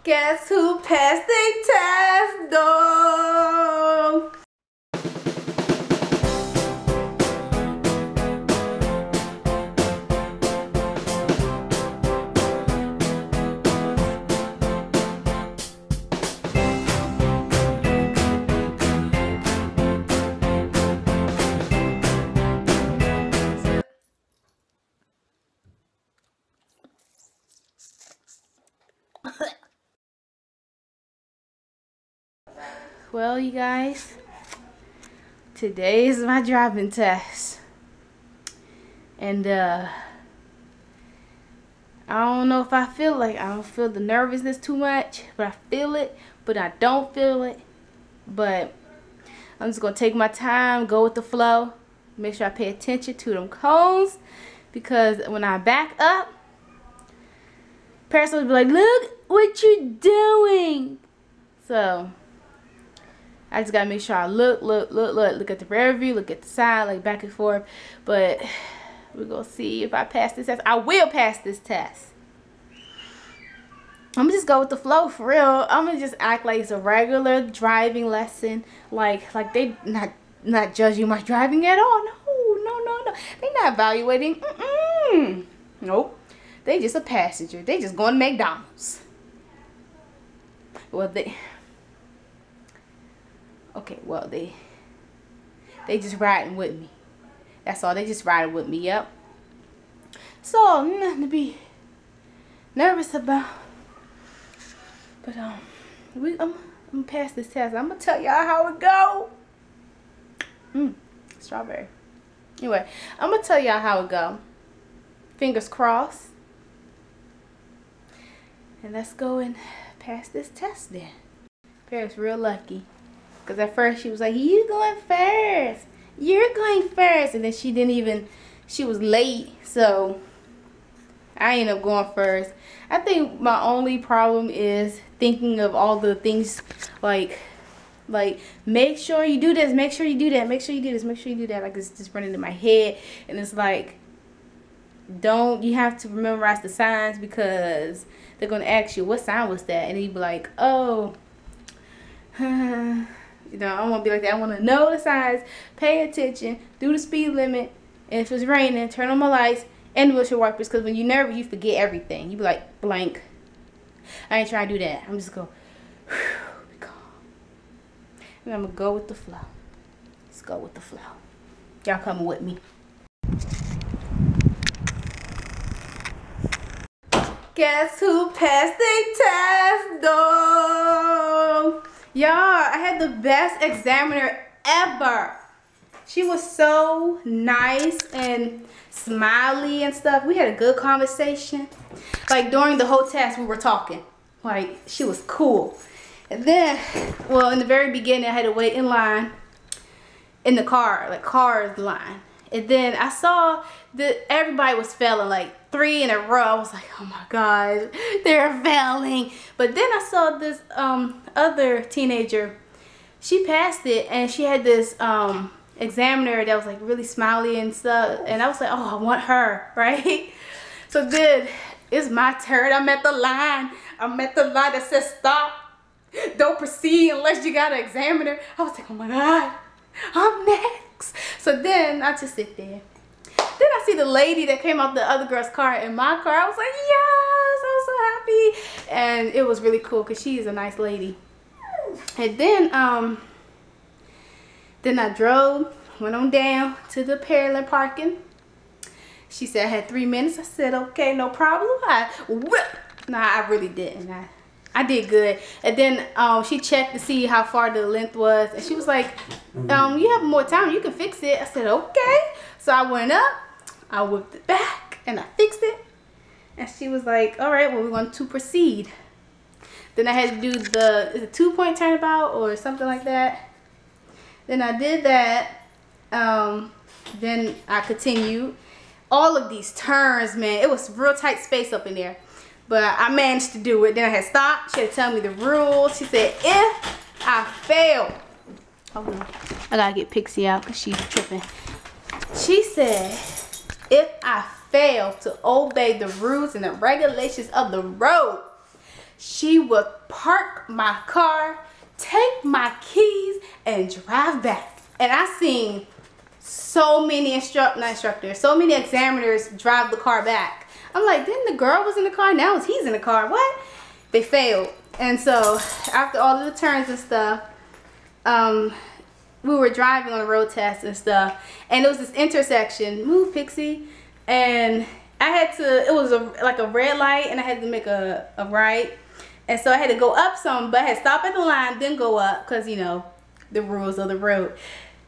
Guess who passed the test, dog? Well, you guys, today is my driving test, and I don't know if I don't feel the nervousness too much, but I feel it, but I don't feel it. But I'm just gonna take my time, go with the flow, make sure I pay attention to them cones, because when I back up, parents will be like, "Look what you're doing." So I just gotta make sure I look at the rear view, look at the side, like back and forth. But we're gonna see if I pass this test. I will pass this test. I'm gonna just go with the flow for real. I'm gonna just act like it's a regular driving lesson. Like they not judging my driving at all. No. They not evaluating. Nope. They just a passenger. They just going to McDonald's. Well, they just riding with me. That's all. They just riding with me. Yep. So nothing to be nervous about. But I'm gonna pass this test. I'm gonna tell y'all how it go. Strawberry. Anyway, I'm gonna tell y'all how it go. Fingers crossed. And let's go and pass this test then. Paris real lucky. Because at first she was like, "You going first. You're going first." And then she was late. So I ended up going first. I think my only problem is thinking of all the things like make sure you do this, make sure you do that, make sure you do this, make sure you do that. Like it's just running in my head. And it's like, you have to memorize the signs, because they're going to ask you, "What sign was that?" And you'd be like, "Oh, you know, I want to be like that. I want to know the signs, pay attention, do the speed limit, and if it's raining, turn on my lights and the windshield wipers." Because when you're nervous, you forget everything. You be like, blank. I ain't trying to do that. I'm just going to be calm. And I'm going to go with the flow. Let's go with the flow. Y'all coming with me. Guess who passed the test, dog? Y'all, I had the best examiner ever. She was so nice and smiley and stuff. We had a good conversation. Like during the whole test, we were talking. Like she was cool. And then, well, in the very beginning, I had to wait in line in the car, like cars line. And then I saw that everybody was failing, like 3 in a row. I was like, "Oh my gosh, they're failing." But then I saw this other teenager. She passed it, and she had this examiner that was like really smiley and stuff. And I was like, "Oh, I want her," right? So then it's my turn. I'm at the line. That says stop. Don't proceed unless you got an examiner. I was like, "Oh my God, I'm next." So then I just sit there. Then I see the lady that came out the other girl's car in my car. I was like, "Yes," I was so happy. And it was really cool because she is a nice lady. And then I drove, went on down to the parallel parking. She said I had 3 minutes. I said, "Okay, no problem." Nah, I really didn't. I did good. And then she checked to see how far the length was. And she was like, "You have more time. You can fix it." I said, "Okay." So I went up, I whipped it back, and I fixed it. And she was like, "All right, well, we're going to proceed." Then I had to do is it 2-point turnabout or something like that. Then I did that. Then I continued. All of these turns, man, it was real tight space up in there. But I managed to do it. Then I had stopped. She had to tell me the rules. She said, if I fail. Hold on. I gotta get Pixie out because she's tripping. She said, if I fail to obey the rules and the regulations of the road, she would park my car, take my keys, and drive back. And I seen so many so many examiners drive the car back. I'm like, then the girl was in the car, now he's in the car. What? They failed. And so after all of the turns and stuff, we were driving on the road test and stuff, and it was this intersection. Move, Pixie. And I had to, it was like a red light, and I had to make a right. And so I had to go up some, but I had to stop at the line, then go up, because, you know, the rules of the road.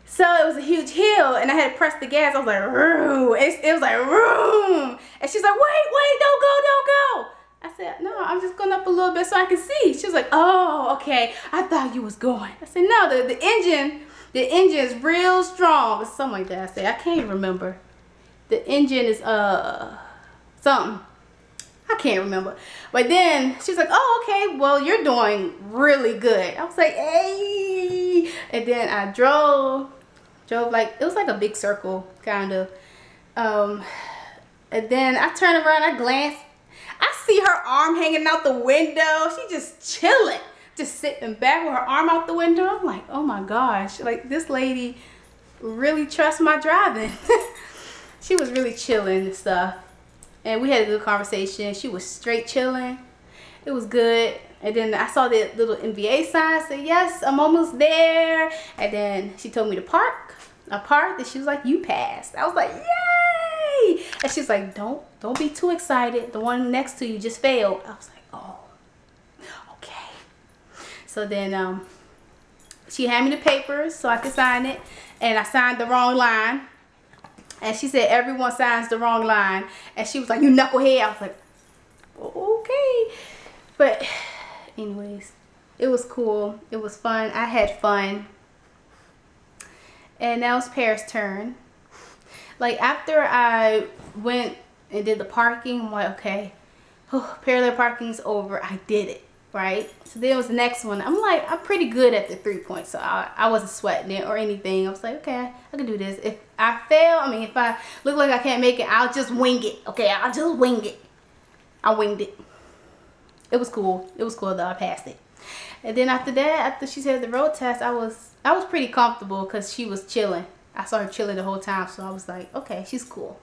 So it was a huge hill, and I had to press the gas. I was like, "Roo!" It was like, "Room!" And she's like, wait, don't go. I said, no, I'm just going up a little bit so I can see. She was like, oh, okay. I thought you was going. I said, no, the engine is real strong. Or something like that. I said, I can't even remember. The engine is something. I can't remember. But then she's like, oh, okay, well, you're doing really good. I was like, hey. And then I drove like, it was like a big circle, kind of. And then I turned around, I glanced. I see her arm hanging out the window. She just chilling, just sitting back with her arm out the window. I'm like, oh my gosh, like this lady really trusts my driving. She was really chilling and stuff. And we had a good conversation. She was straight chilling. It was good. And then I saw the little NBA sign, said, yes, I'm almost there. And then she told me to park. I parked, and she was like, you passed. I was like, yay! And she's like, don't be too excited. The one next to you just failed. I was like, oh, okay. So then she handed me the papers so I could sign it. And I signed the wrong line. And she said, everyone signs the wrong line. And she was like, you knucklehead. I was like, okay. But anyways, it was cool. It was fun. I had fun. And now it's Pear's turn. Like, after I went and did the parking, I'm like, okay, parallel parking's over. I did it, right? So then it was the next one. I'm like, I'm pretty good at the 3 points, so I wasn't sweating it or anything. I was like, okay, I can do this. If I fail, I mean, if I look like I can't make it, I'll just wing it. Okay, I'll just wing it. I winged it. It was cool. It was cool though. I passed it. And then after that, after she said the road test, I was pretty comfortable because she was chilling. I saw her chilling the whole time, so I was like, okay, she's cool.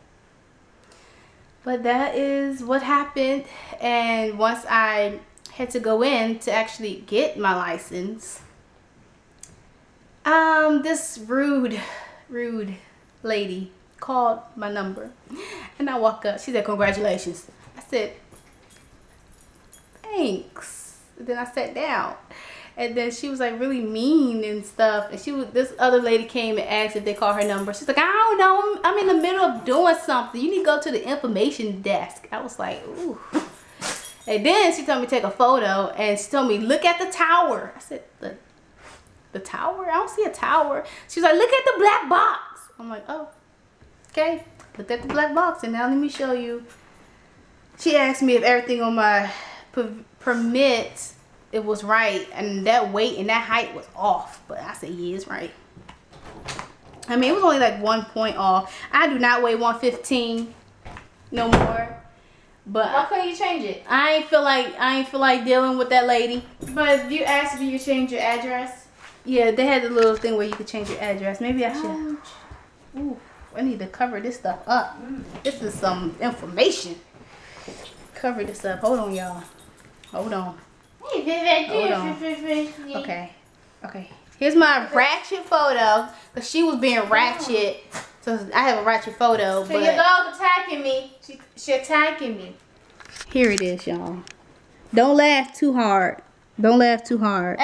But that is what happened. And once I had to go in to actually get my license, this rude lady called my number, and I walk up. She said, congratulations. I said, thanks. And then I sat down. And then she was like really mean and stuff. And this other lady came and asked if they call her number. She's like, I don't know. I'm in the middle of doing something. You need to go to the information desk. I was like, ooh. And then she told me to take a photo. And she told me, look at the tower. I said, the tower? I don't see a tower. She was like, look at the black box. I'm like, oh, okay. Look at the black box. And now let me show you. She asked me if everything on my permit, it was right, and that weight and that height was off. But I said, yeah, it's right. I mean, it was only like 1 point off. I do not weigh 115 no more. But why couldn't you change it? I ain't feel like dealing with that lady. But you asked if you could change your address. Yeah, they had a little thing where you could change your address. Maybe I should. Ooh, I need to cover this stuff up. This is some information. Cover this up. Hold on, y'all. Hold on. Hold on. Okay. Here's my ratchet photo. Because she was being ratchet. So I have a ratchet photo. So your dog attacking me. She attacking me. Here it is, y'all. Don't laugh too hard. Don't laugh too hard.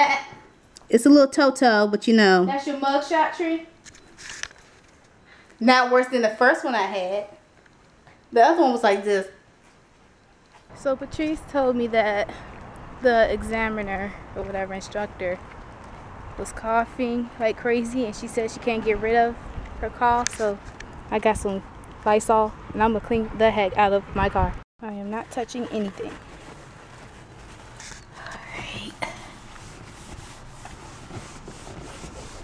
It's a little Toto, but you know. That's your mugshot tree? Not worse than the first one I had. The other one was like this. So Patrice told me that the examiner or whatever instructor was coughing like crazy, and she said she can't get rid of her cough, so I got some Lysol and I'm gonna clean the heck out of my car. I am not touching anything. Alright.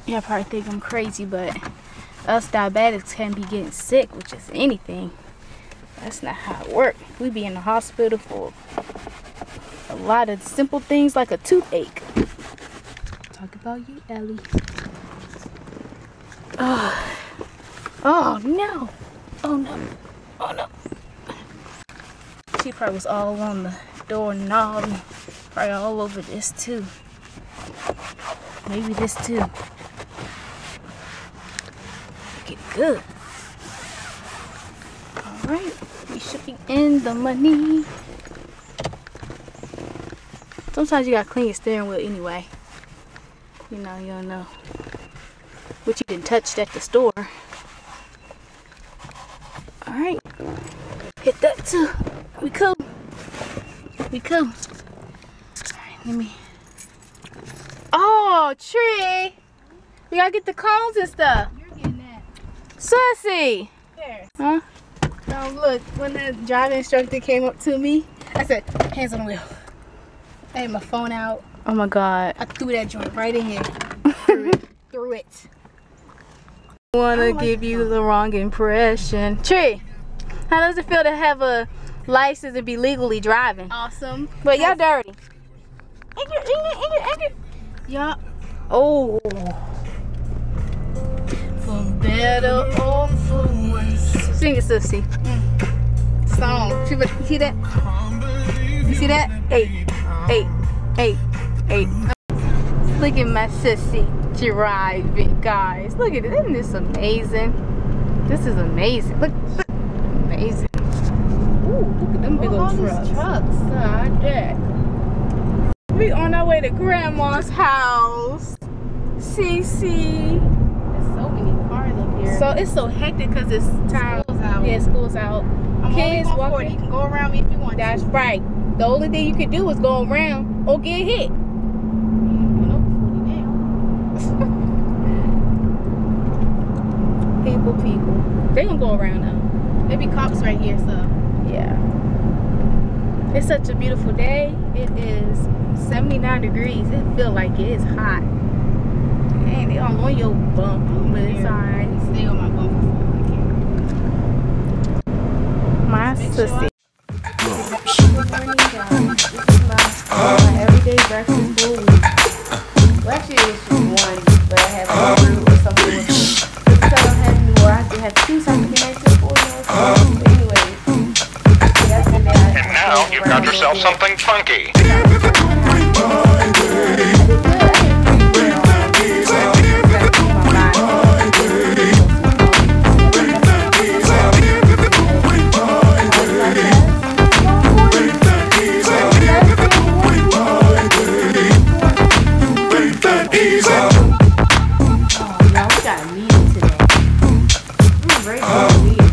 Y'all probably think I'm crazy, but us diabetics can be getting sick with just anything. That's not how it works. We be in the hospital for A lot of simple things like a toothache. Talk about you, Ellie. Oh no. Oh no. Oh no. She probably was all on the doorknob and probably all over this too. Maybe this too. Get good. Alright. We should be in the money. Sometimes you gotta clean your steering wheel anyway. You know, you don't know what you didn't touch at the store. Alright. Hit that too. We cool. We cool. Alright, let me. Oh, Tree! We gotta get the cones and stuff. You're getting that. Sussy! There. Huh? Now look, when the driving instructor came up to me, I said, hands on the wheel. I had my phone out. Oh my god. I threw that joint right in here. Threw it. I wanna give you the wrong impression. Tree, how does it feel to have a license and be legally driving? Awesome. But y'all dirty. Yeah. Oh. For better or for worse. Sing it, Sussy. Song. You see that? You see that? Hey. Look at my sissy driving, guys. Look at it. Isn't this amazing? This is amazing. Look. Amazing. Ooh, look at them big old trucks. We on our way to Grandma's house. Cece. There's so many cars up here. So it's so hectic because it's time. School's out. Yeah, school's out. Kids walking. You can go around me if you want. That's right. The only thing you can do is go around or get hit. People. They gonna go around now. There be cops right here, so. Yeah. It's such a beautiful day. It is 79 degrees. It feel like it is hot. Dang, they all on your bump, but it's alright. Stay on my bumper. My sissy. My everyday breakfast full week. Well, actually, it's just one, but I have a fruit or something with it. Because I don't have any more, I have to have two so I can be nice and full. But anyway, that's the day I And now you've got yourself something funky. Oh, y'all, we got a meeting today. I'm ready for a meeting.